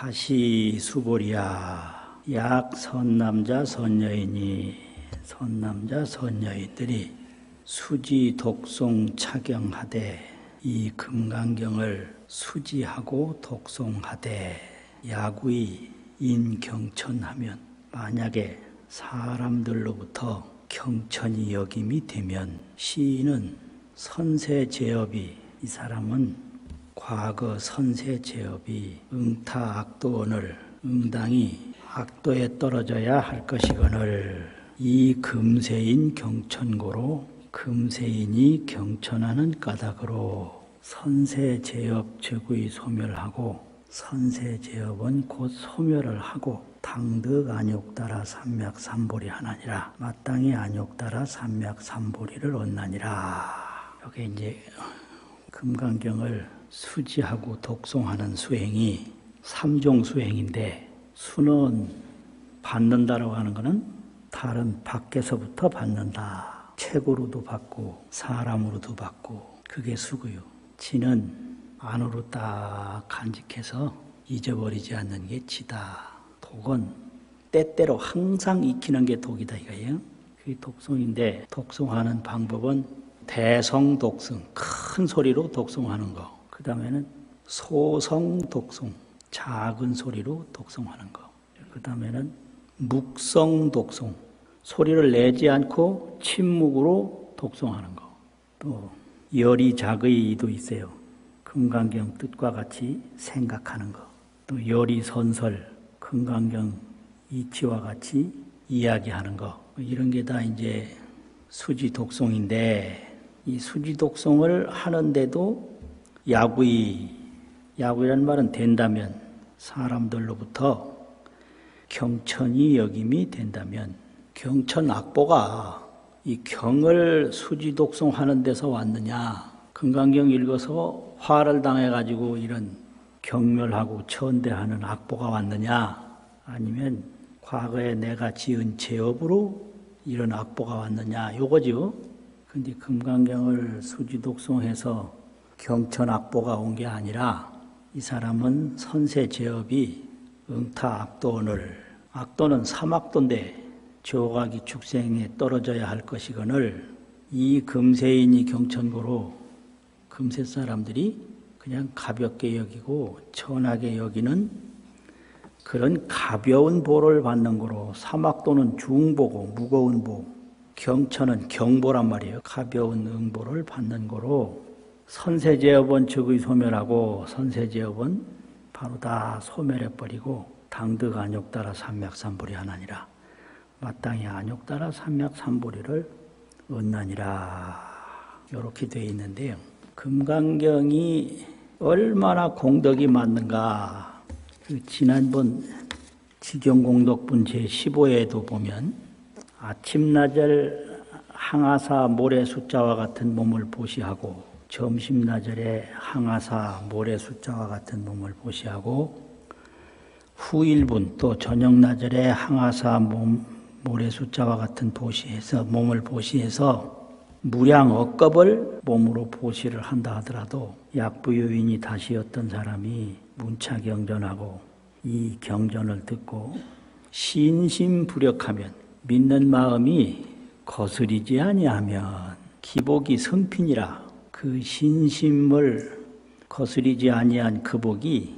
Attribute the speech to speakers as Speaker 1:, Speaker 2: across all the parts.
Speaker 1: 다시 수보리야. 약 선남자 선여인이 선남자 선여인들이 수지 독송 착용하되 이 금강경을 수지하고 독송하되 야구의 인경천하면 만약에 사람들로부터 경천이 여김이 되면 시인은 선세제업이 이 사람은 과거 선세제업이 응타악도언을 응당이 악도에 떨어져야 할 것이거늘 이 금세인 경천고로 금세인이 경천하는 까닭으로 선세제업 즉의 소멸하고 선세제업은 곧 소멸을 하고 당득 안욕따라 삼맥삼보리 하나니라. 마땅히 안욕따라 삼맥삼보리를 얻나니라. 여기 이제 금강경을 수지하고 독송하는 수행이 3종 수행인데, 수는 받는다라고 하는 것은 다른 밖에서부터 받는다. 책으로도 받고 사람으로도 받고 그게 수고요. 지는 안으로 딱 간직해서 잊어버리지 않는 게 지다. 독은 때때로 항상 익히는 게 독이다 이거예요. 그게 독송인데, 독송하는 방법은 대성독성, 큰 소리로 독송하는 거. 그 다음에는 소성독송, 작은 소리로 독송하는 거. 그 다음에는 묵성독송, 소리를 내지 않고 침묵으로 독송하는 거. 또 열이작의도 있어요. 금강경 뜻과 같이 생각하는 거. 또 열이선설, 금강경 이치와 같이 이야기하는 거. 이런 게 다 이제 수지독송인데, 이 수지독송을 하는데도 야구이란 말은 된다면, 사람들로부터 경천이 여김이 된다면, 경천악보가 이 경을 수지독송하는 데서 왔느냐, 금강경 읽어서 화를 당해가지고 이런 경멸하고 천대하는 악보가 왔느냐, 아니면 과거에 내가 지은 제업으로 이런 악보가 왔느냐, 요거죠. 근데 금강경을 수지독송해서 경천악보가 온 게 아니라 이 사람은 선세제업이 응타악도언을, 악도는 삼악도인데 조각이 축생에 떨어져야 할 것이거늘 이 금세인이 경천고로 금세 사람들이 그냥 가볍게 여기고 천하게 여기는 그런 가벼운 보를 받는 거로, 삼악도는 중보고 무거운 보, 경천은 경보란 말이에요. 가벼운 응보를 받는 거로 선세제업은 즉의 소멸하고 선세제업은 바로 다 소멸해버리고 당득 안욕따라 삼맥삼보리 하나니라. 마땅히 안욕따라 삼맥삼보리를 얻나니라. 이렇게 되어 있는데요. 금강경이 얼마나 공덕이 많는가. 지난번 지경공덕분 제15회에도 보면 아침나절 항아사 모래 숫자와 같은 몸을 보시하고, 점심나절에 항아사 모래 숫자와 같은 몸을 보시하고, 후일분 또 저녁나절에 항아사 모래 숫자와 같은 몸을 보시해서 무량 억겁을 몸으로 보시를 한다 하더라도, 약부유인이 다시 어떤 사람이 문차경전하고 이 경전을 듣고 신심부력하면, 믿는 마음이 거스리지 아니하면 기복이 성핀이라. 그 신심을 거스리지 아니한 그 복이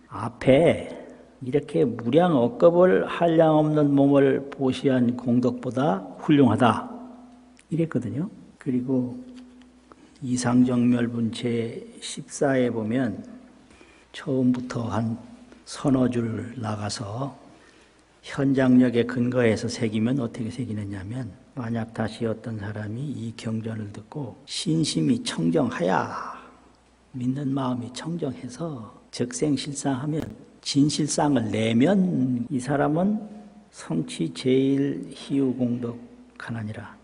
Speaker 1: 앞에 이렇게 무량 억겁을 한량없는 몸을 보시한 공덕보다 훌륭하다 이랬거든요. 그리고 이상정멸분 제14에 보면 처음부터 한 서너 줄 나가서 현장력에 근거해서 새기면 어떻게 새기느냐 하면, 만약 다시 어떤 사람이 이 경전을 듣고 신심이 청정하야, 믿는 마음이 청정해서 적생실상하면, 진실상을 내면 이 사람은 성취 제일 희유 공덕 하나니라.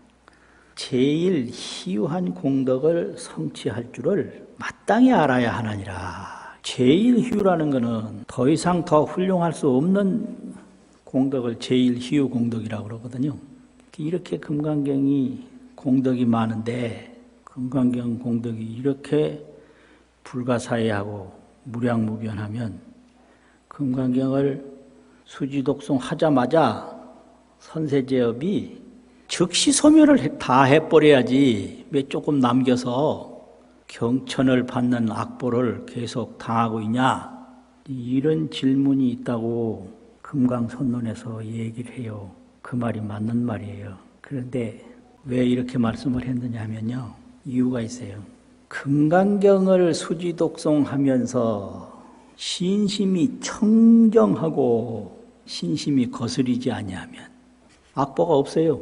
Speaker 1: 제일 희유한 공덕을 성취할 줄을 마땅히 알아야 하나니라. 제일 희유라는 것은 더 이상 더 훌륭할 수 없는 공덕을 제일 희유 공덕이라고 그러거든요. 이렇게 금강경이 공덕이 많은데, 금강경 공덕이 이렇게 불가사의하고 무량무변하면 금강경을 수지독송 하자마자 선세제업이 즉시 소멸을 다 해버려야지 왜 조금 남겨서 경천을 받는 악보를 계속 당하고 있냐, 이런 질문이 있다고 금강선론에서 얘기를 해요. 그 말이 맞는 말이에요. 그런데 왜 이렇게 말씀을 했느냐 하면요, 이유가 있어요. 금강경을 수지독송하면서 신심이 청정하고 신심이 거스리지 아니하면 악보가 없어요.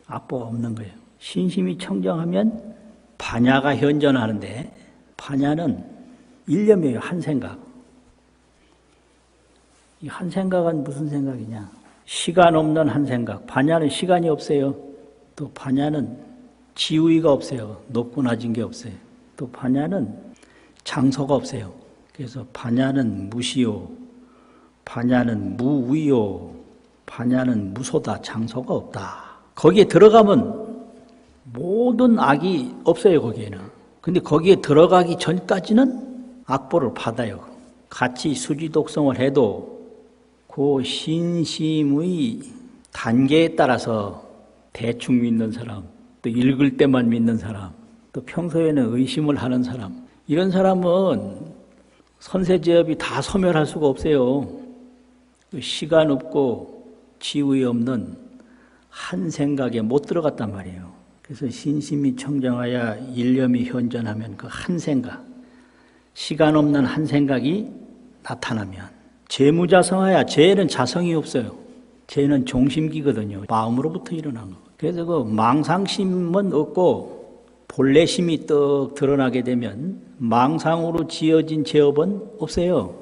Speaker 1: 악보가 없는 거예요. 신심이 청정하면 반야가 현존하는데, 반야는 일념이에요. 한 생각. 이 한 생각은 무슨 생각이냐? 시간 없는 한 생각. 반야는 시간이 없어요. 또 반야는 지위가 없어요. 높고 낮은 게 없어요. 또 반야는 장소가 없어요. 그래서 반야는 무시요, 반야는 무위요, 반야는 무소다. 장소가 없다. 거기에 들어가면 모든 악이 없어요, 거기에는. 근데 거기에 들어가기 전까지는 악보를 받아요. 같이 수지독송을 해도 그 신심의 단계에 따라서 대충 믿는 사람, 또 읽을 때만 믿는 사람, 또 평소에는 의심을 하는 사람, 이런 사람은 선세제업이 다 소멸할 수가 없어요. 시간 없고 지위 없는 한 생각에 못 들어갔단 말이에요. 그래서 신심이 청정하여 일념이 현존하면 그 한 생각, 시간 없는 한 생각이 나타나면, 재무자성하여, 재는 자성이 없어요. 재는 종심기거든요. 마음으로부터 일어난 거. 그래서 그 망상심은 없고 본래심이 떡 드러나게 되면 망상으로 지어진 제업은 없어요.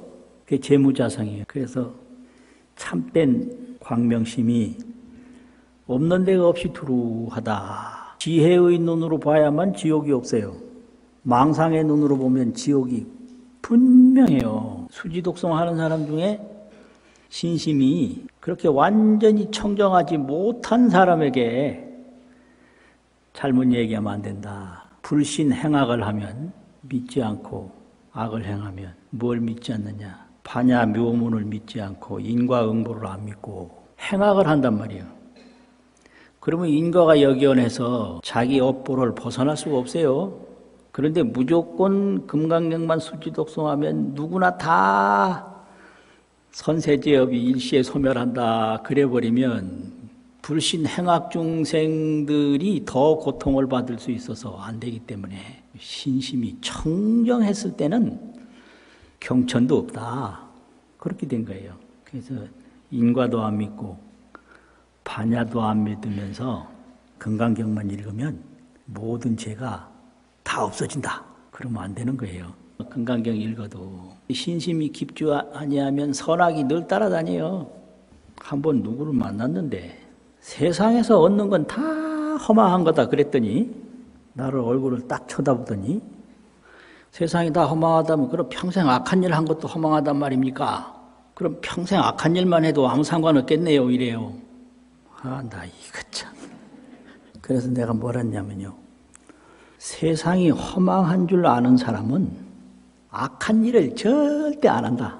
Speaker 1: 그게 재무자성이에요. 그래서 참된 광명심이 없는 데가 없이 두루하다. 지혜의 눈으로 봐야만 지옥이 없어요. 망상의 눈으로 보면 지옥이 분명해요. 수지독송하는 사람 중에 신심이 그렇게 완전히 청정하지 못한 사람에게 잘못 얘기하면 안 된다. 불신 행악을 하면 믿지 않고, 악을 행하면 뭘 믿지 않느냐? 반야 묘문을 믿지 않고 인과응보를 안 믿고 행악을 한단 말이에요. 그러면 인과가 역연해서 자기 업보를 벗어날 수가 없어요. 그런데 무조건 금강경만 수지독송하면 누구나 다 선세제업이 일시에 소멸한다 그래버리면 불신 행악 중생들이 더 고통을 받을 수 있어서 안 되기 때문에 신심이 청정했을 때는 경천도 없다. 그렇게 된 거예요. 그래서 인과도 안 믿고 반야도 안 믿으면서 금강경만 읽으면 모든 죄가 다 없어진다. 그러면 안 되는 거예요. 금강경 읽어도 신심이 깊지 아니하면 선악이 늘 따라다녀요. 한번 누구를 만났는데 세상에서 얻는 건 다 허망한 거다 그랬더니 나를 얼굴을 딱 쳐다보더니 세상이 다 허망하다면 그럼 평생 악한 일 한 것도 허망하단 말입니까? 그럼 평생 악한 일만 해도 아무 상관없겠네요 이래요. 나 이거 참. 그래서 내가 뭘 했냐면요, 세상이 허망한 줄 아는 사람은 악한 일을 절대 안 한다.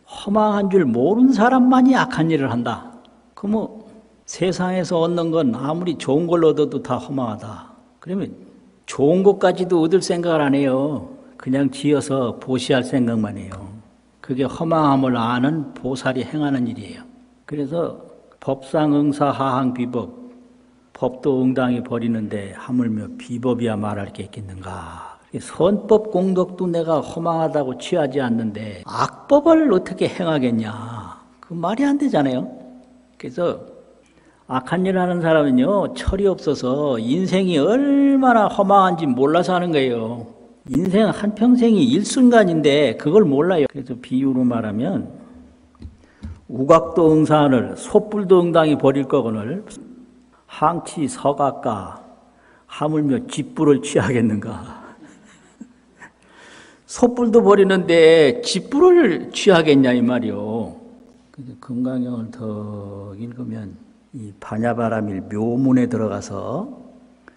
Speaker 1: 허망한 줄 모르는 사람만이 악한 일을 한다. 그러면 세상에서 얻는 건 아무리 좋은 걸 얻어도 다 허망하다. 그러면 좋은 것까지도 얻을 생각을 안 해요. 그냥 지어서 보시할 생각만 해요. 그게 허망함을 아는 보살이 행하는 일이에요. 그래서 법상응사 하항비법, 법도 응당히 버리는데 하물며 비법이야 말할 게 있겠는가. 선법 공덕도 내가 허망하다고 취하지 않는데 악법을 어떻게 행하겠냐. 그 말이 안 되잖아요. 그래서 악한 일 하는 사람은요, 철이 없어서 인생이 얼마나 허망한지 몰라서 하는 거예요. 인생 한평생이 일순간인데 그걸 몰라요. 그래서 비유로 말하면 우각도 응사하늘 솥불도 응당히 버릴 거거늘 항치 서각가 하물며 집불을 취하겠는가. 솥불도 버리는데 집불을 취하겠냐 이 말이요. 금강경을 더 읽으면 이 반야바라밀 묘문에 들어가서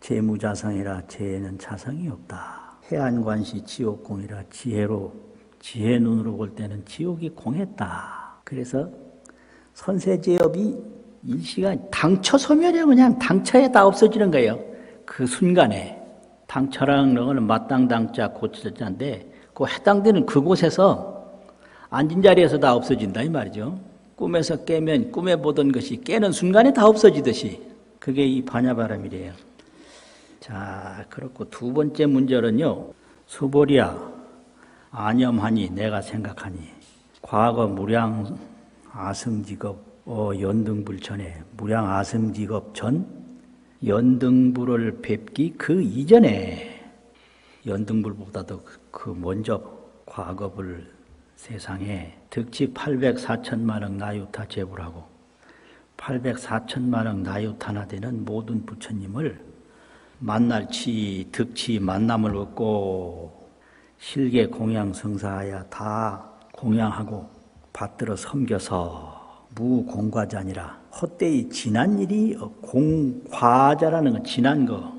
Speaker 1: 재무자성이라 재에는 자성이 없다. 해안관시 지옥공이라 지혜 눈으로 볼 때는 지옥이 공했다. 그래서 선세제업이 일시간 당처소멸이야. 그냥 당처에 다 없어지는 거예요. 그 순간에. 당처라는 거는 마땅당자 고처자인데 그 해당되는 그곳에서 앉은 자리에서 다 없어진다 이 말이죠. 꿈에서 깨면 꿈에 보던 것이 깨는 순간에 다 없어지듯이 그게 이 반야바람이래요. 자, 그렇고 두 번째 문제는요. 수보리야 안염하니 내가 생각하니 과거 무량 아승직업 연등불전에 무량 아승직업 전 연등불을 뵙기 그 이전에 연등불보다도 그 먼저 과거불 세상에 득치 804천만억 나유타 제불하고 804천만억 나유타나 되는 모든 부처님을 만날치 득치 만남을 얻고 실계 공양 성사하여 다 공양하고 받들어 섬겨서 무공과자니라. 헛되이 지난 일이 공과자라는 건 지난 거.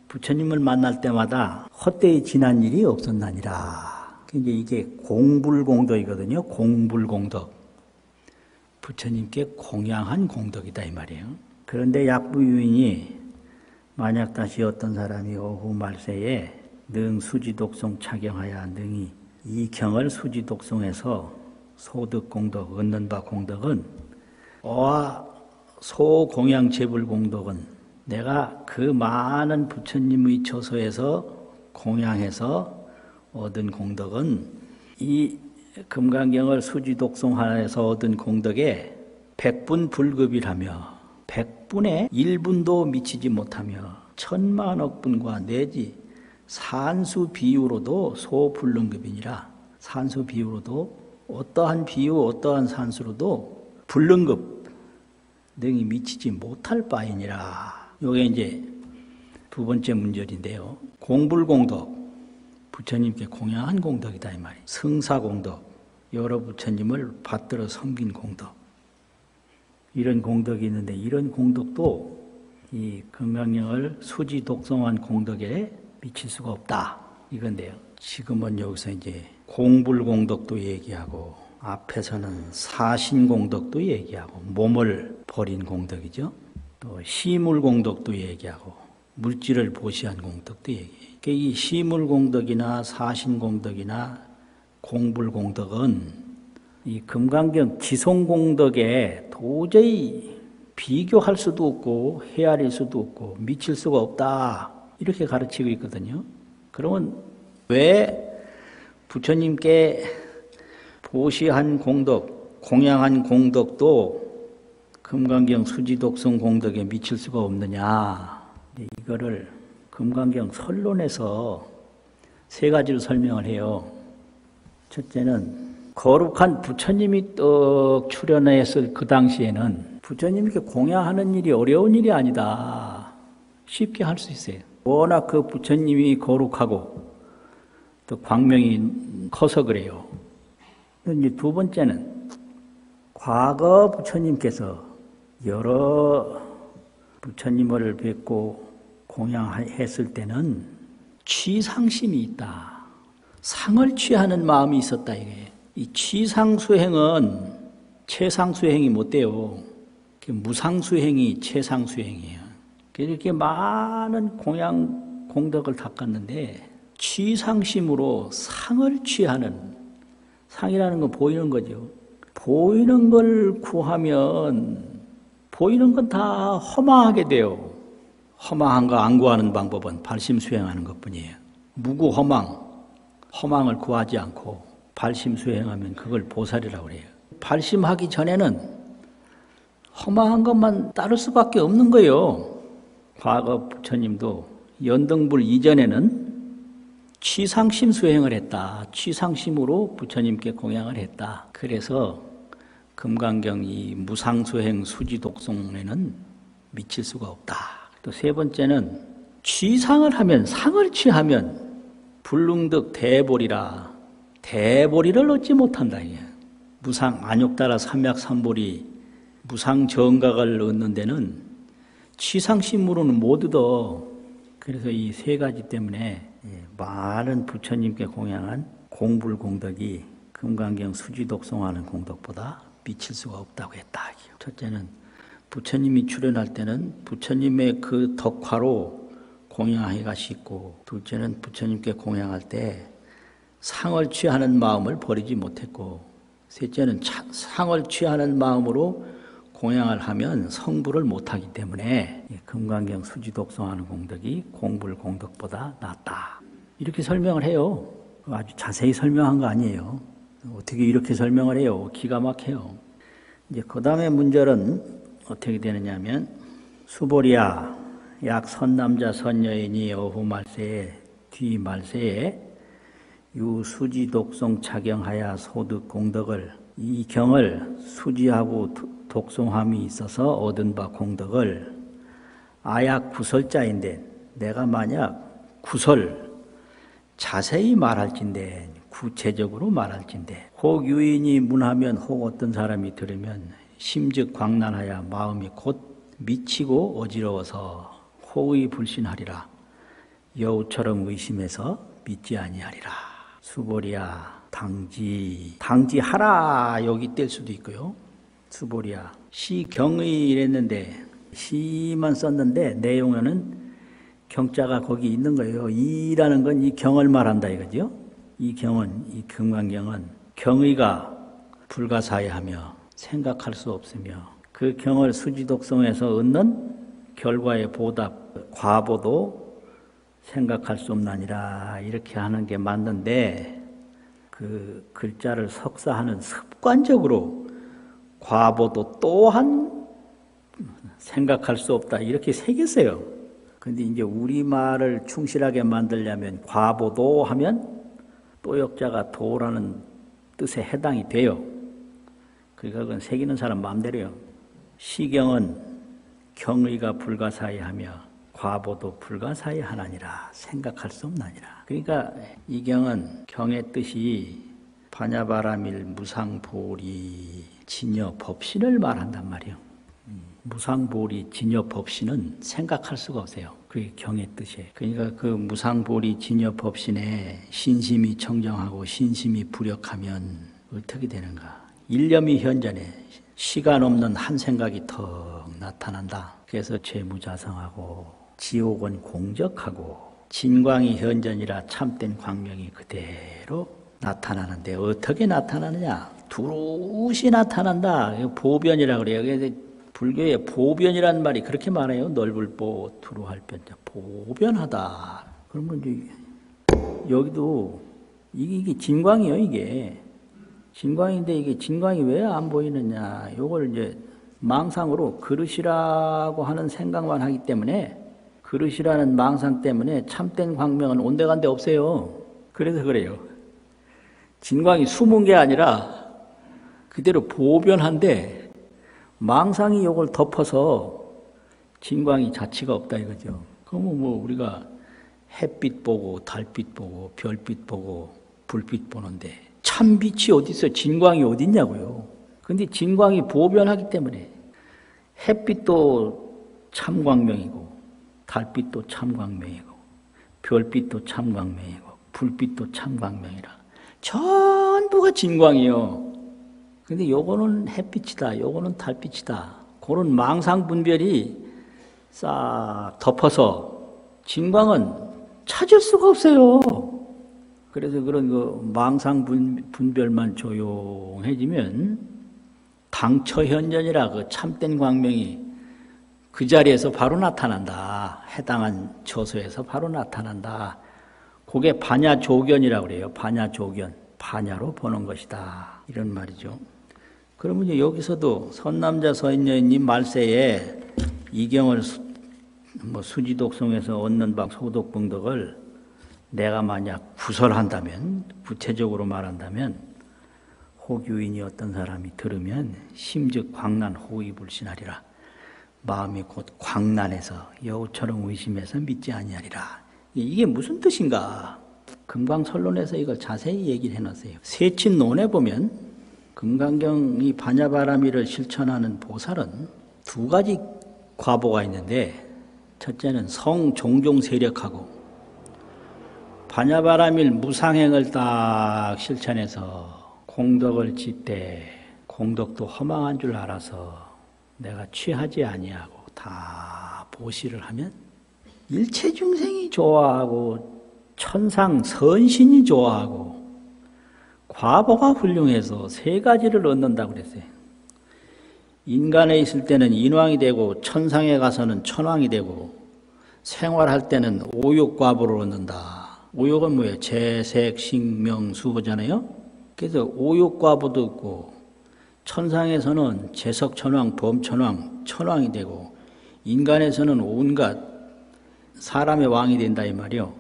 Speaker 1: 부처님을 만날 때마다 헛되이 지난 일이 없었나니라. 이게 공불공덕이거든요. 공불공덕. 부처님께 공양한 공덕이다 이 말이에요. 그런데 약부유인이 만약 다시 어떤 사람이 오후 말세에 능 수지독송 착용하여 능히 이 경을 수지독송해서 소득공덕 얻는 바 공덕은 어와 소공양제불공덕은 내가 그 많은 부처님의 처소에서 공양해서 얻은 공덕은 이 금강경을 수지독송하여서 얻은 공덕에 100분 불급이라며 100분의 1분도 미치지 못하며 천만억 분과 내지 산수 비유로도 소불능급이니라. 산수 비유로도 어떠한 비유 어떠한 산수로도 불능급 능히 미치지 못할 바이니라. 요게 이제 두 번째 문절인데요. 공불공덕 부처님께 공양한 공덕이다 이 말이에요. 승사공덕 여러 부처님을 받들어 섬긴 공덕 이런 공덕이 있는데 이런 공덕도 이 금강경을 수지 독송한 공덕에 미칠 수가 없다 이건데요. 지금은 여기서 이제 공불공덕도 얘기하고 앞에서는 사신공덕도 얘기하고 몸을 버린 공덕이죠. 또 시물공덕도 얘기하고 물질을 보시한 공덕도 얘기해요. 이 시물공덕이나 사신공덕이나 공불공덕은 이 금강경 지송공덕에 도저히 비교할 수도 없고 헤아릴 수도 없고 미칠 수가 없다 이렇게 가르치고 있거든요. 그러면 왜 부처님께 보시한 공덕, 공양한 공덕도 금강경 수지독성 공덕에 미칠 수가 없느냐. 이거를 금강경 설론에서 세 가지로 설명을 해요. 첫째는 거룩한 부처님이 떡 출연했을 그 당시에는 부처님께 공양하는 일이 어려운 일이 아니다. 쉽게 할 수 있어요. 워낙 그 부처님이 거룩하고 또 광명이 커서 그래요. 이제 두 번째는 과거 부처님께서 여러 부처님을 뵙고 공양했을 때는 취상심이 있다. 상을 취하는 마음이 있었다 이게. 이 취상수행은 최상수행이 못 돼요. 무상수행이 최상수행이에요. 이렇게 많은 공양 공덕을 닦았는데 취상심으로 상을 취하는 상이라는 건 보이는 거죠. 보이는 걸 구하면 보이는 건 다 허망하게 돼요. 허망한 거 안 구하는 방법은 발심수행하는 것뿐이에요. 무구허망, 허망을 구하지 않고 발심수행하면 그걸 보살이라고 해요. 발심하기 전에는 허망한 것만 따를 수밖에 없는 거예요. 과거 부처님도 연등불 이전에는 취상심 수행을 했다. 취상심으로 부처님께 공양을 했다. 그래서 금강경 이 무상수행 수지독송에는 미칠 수가 없다. 또 세 번째는 취상을 하면 상을 취하면 불능득 대보리라. 대보리를 얻지 못한다. 무상 안욕따라 삼약삼보리 무상 정각을 얻는 데는 취상심으로는 못 얻어. 그래서 이 세 가지 때문에 많은 부처님께 공양한 공불공덕이 금강경 수지독송하는 공덕보다 미칠 수가 없다고 했다. 첫째는 부처님이 출연할 때는 부처님의 그 덕화로 공양하기가 쉽고, 둘째는 부처님께 공양할 때 상을 취하는 마음을 버리지 못했고, 셋째는 상을 취하는 마음으로 공양을 하면 성불을 못하기 때문에 금강경 수지독성하는 공덕이 공불공덕보다 낫다. 이렇게 설명을 해요. 아주 자세히 설명한 거 아니에요. 어떻게 이렇게 설명을 해요? 기가 막혀요. 이제 그 다음에 문절은 어떻게 되느냐면, 수보리야, 약 선남자 선여인이 어후 말세에 뒤 말세에 유수지 독송 착용하여 소득 공덕을, 이 경을 수지하고 독송함이 있어서 얻은 바 공덕을 아약 구설자인데, 내가 만약 구설 자세히 말할진대, 구체적으로 말할진대, 혹 유인이 문하면 혹 어떤 사람이 들으면 심즉 광란하여 마음이 곧 미치고 어지러워서 혹의 불신하리라. 여우처럼 의심해서 믿지 아니하리라. 수보리야, 당지하라 여기 뗄 수도 있고요. 수보리야, 시경의 이랬는데 시만 썼는데 내용에는 경자가 거기 있는 거예요. 이라는 건 이 경을 말한다 이거죠. 이 경은, 이 금강경은 경의가 불가사의하며 생각할 수 없으며 그 경을 수지독성에서 얻는 결과의 보답, 과보도 생각할 수 없나니라. 이렇게 하는 게 맞는데, 그 글자를 석사하는 습관적으로 과보도 또한 생각할 수 없다 이렇게 새겼어요. 근데 이제 우리말을 충실하게 만들려면 과보도 하면 또역자가 도라는 뜻에 해당이 돼요. 그러니까 그건 새기는 사람 마음대로요. 시경은 경의가 불가사의하며 과보도 불가사의하나니라. 생각할 수 없나니라. 그러니까 이 경은 경의 뜻이 반야바라밀 무상보리 진여법신을 말한단 말이에요. 무상보리 진여법신은 생각할 수가 없어요. 그게 경의 뜻이에요. 그러니까 그 무상보리 진여법신에 신심이 청정하고 신심이 부력하면 어떻게 되는가? 일념이 현전에 시간 없는 한 생각이 턱 나타난다. 그래서 재무자성하고 지옥은 공적하고 진광이 현전이라 참된 광명이 그대로 나타나는데, 어떻게 나타나느냐? 두루시 나타난다. 보변이라고 그래요. 그래서 불교의 보변이란 말이 그렇게 말해요. 넓을 보, 두루할 변. 보변하다. 그러면 이제 여기도 이게 진광이에요. 이게 진광인데, 이게 진광이 왜 안 보이느냐? 요걸 이제 망상으로 그릇이라고 하는 생각만 하기 때문에, 그릇이라는 망상 때문에 참된 광명은 온데간데 없어요. 그래서 그래요. 진광이 숨은 게 아니라 그대로 보변한데 망상이 요걸 덮어서 진광이 자체가 없다 이거죠. 그러면 뭐 우리가 햇빛 보고 달빛 보고 별빛 보고 불빛 보는데 참빛이 어디 있어요? 진광이 어디 있냐고요. 근데 진광이 보변하기 때문에 햇빛도 참광명이고 달빛도 참광명이고 별빛도 참광명이고 불빛도 참광명이라 전부가 진광이요. 근데 요거는 햇빛이다, 요거는 달빛이다, 그런 망상 분별이 싹 덮어서 진광은 찾을 수가 없어요. 그래서 그런 그 망상 분별만 조용해지면 당처현전이라 그 참된 광명이 그 자리에서 바로 나타난다. 해당한 처소에서 바로 나타난다. 그게 반야조견이라고 그래요. 반야조견. 반야로 보는 것이다. 이런 말이죠. 그러면 이제 여기서도 선남자 선여인님 말세에 이경을 수지독성에서 얻는 바 소독공덕을 내가 만약 구설한다면, 구체적으로 말한다면, 혹유인이 어떤 사람이 들으면 심즉 광란 호의불신하리라. 마음이 곧 광란해서 여우처럼 의심해서 믿지 아니하리라. 이게 무슨 뜻인가? 금강설론에서 이걸 자세히 얘기를 해놨어요. 세친론에 보면 금강경이 반야바라밀을 실천하는 보살은 두 가지 과보가 있는데, 첫째는 성종종 세력하고 반야바라밀 무상행을 딱 실천해서 공덕을 짓되 공덕도 허망한 줄 알아서 내가 취하지 아니하고 다 보시를 하면 일체 중생이 좋아하고 천상 선신이 좋아하고 과보가 훌륭해서 세 가지를 얻는다고 그랬어요. 인간에 있을 때는 인왕이 되고 천상에 가서는 천왕이 되고 생활할 때는 오욕과보를 얻는다. 오욕은 뭐예요? 재색, 식명, 수보잖아요. 그래서 오욕과보도 있고 천상에서는 재석천왕, 범천왕, 천왕이 되고 인간에서는 온갖 사람의 왕이 된다 이 말이요.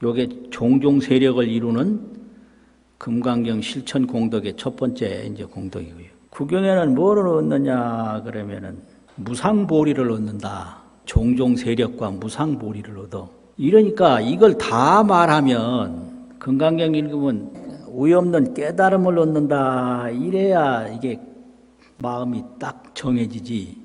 Speaker 1: 요게 종종 세력을 이루는 금강경 실천 공덕의 첫 번째 이제 공덕이고요. 구경에는 뭐를 얻느냐 그러면은 무상보리를 얻는다. 종종 세력과 무상보리를 얻어. 이러니까 이걸 다 말하면 금강경 읽으면 오염없는 깨달음을 얻는다. 이래야 이게 마음이 딱 정해지지.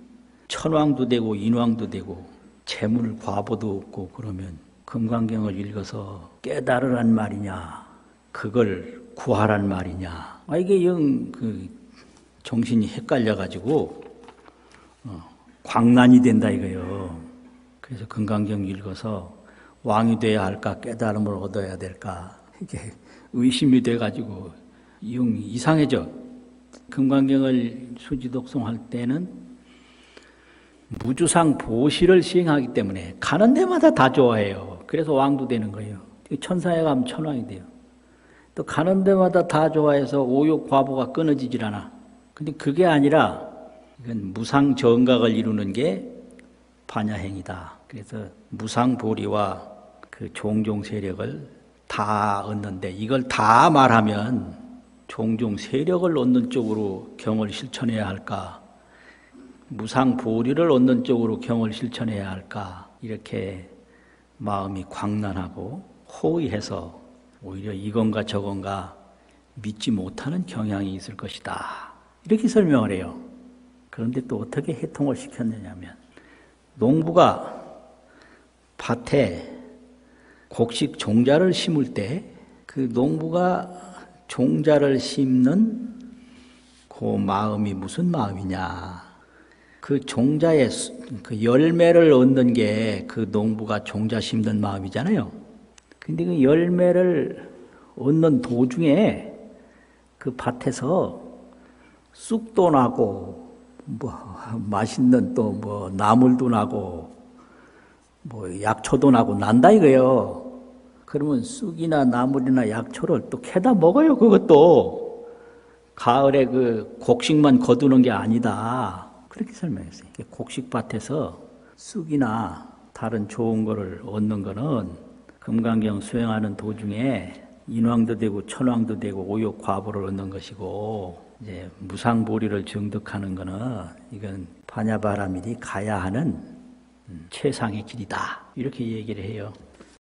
Speaker 1: 천왕도 되고 인왕도 되고 재물 과보도 없고 그러면 금강경을 읽어서 깨달으란 말이냐 그걸 구하란 말이냐. 이게 영 정신이 헷갈려가지고 광란이 된다 이거요. 그래서 금강경 읽어서 왕이 돼야 할까 깨달음을 얻어야 될까 이게 의심이 돼가지고 영 이상해져. 금강경을 수지독송할 때는 무주상 보시를 시행하기 때문에 가는 데마다 다 좋아해요. 그래서 왕도 되는 거예요. 천사에 가면 천왕이 돼요. 또 가는 데마다 다 좋아해서 오욕 과보가 끊어지질 않아. 근데 그게 아니라 이건 무상 정각을 이루는 게 반야행이다. 그래서 무상보리와 그 종종 세력을 다 얻는데 이걸 다 말하면 종종 세력을 얻는 쪽으로 경을 실천해야 할까? 무상보리를 얻는 쪽으로 경을 실천해야 할까? 이렇게 마음이 광란하고 호의해서 오히려 이건가 저건가 믿지 못하는 경향이 있을 것이다. 이렇게 설명을 해요. 그런데 또 어떻게 해통을 시켰느냐면 농부가 밭에 곡식 종자를 심을 때 그 농부가 종자를 심는 그 마음이 무슨 마음이냐. 그 종자의 그 열매를 얻는 게 그 농부가 종자 심는 마음이잖아요. 근데 그 열매를 얻는 도중에 그 밭에서 쑥도 나고 뭐 맛있는 또 뭐 나물도 나고 뭐 약초도 나고 난다 이거예요. 그러면 쑥이나 나물이나 약초를 또 캐다 먹어요. 그것도 가을에 그 곡식만 거두는 게 아니다. 그렇게 설명했어요. 곡식밭에서 쑥이나 다른 좋은 거를 얻는 거는 금강경 수행하는 도중에 인왕도 되고 천왕도 되고 오욕 과보를 얻는 것이고 이제 무상보리를 정득하는 거는 이건 반야바라밀이 가야 하는 최상의 길이다. 이렇게 얘기를 해요.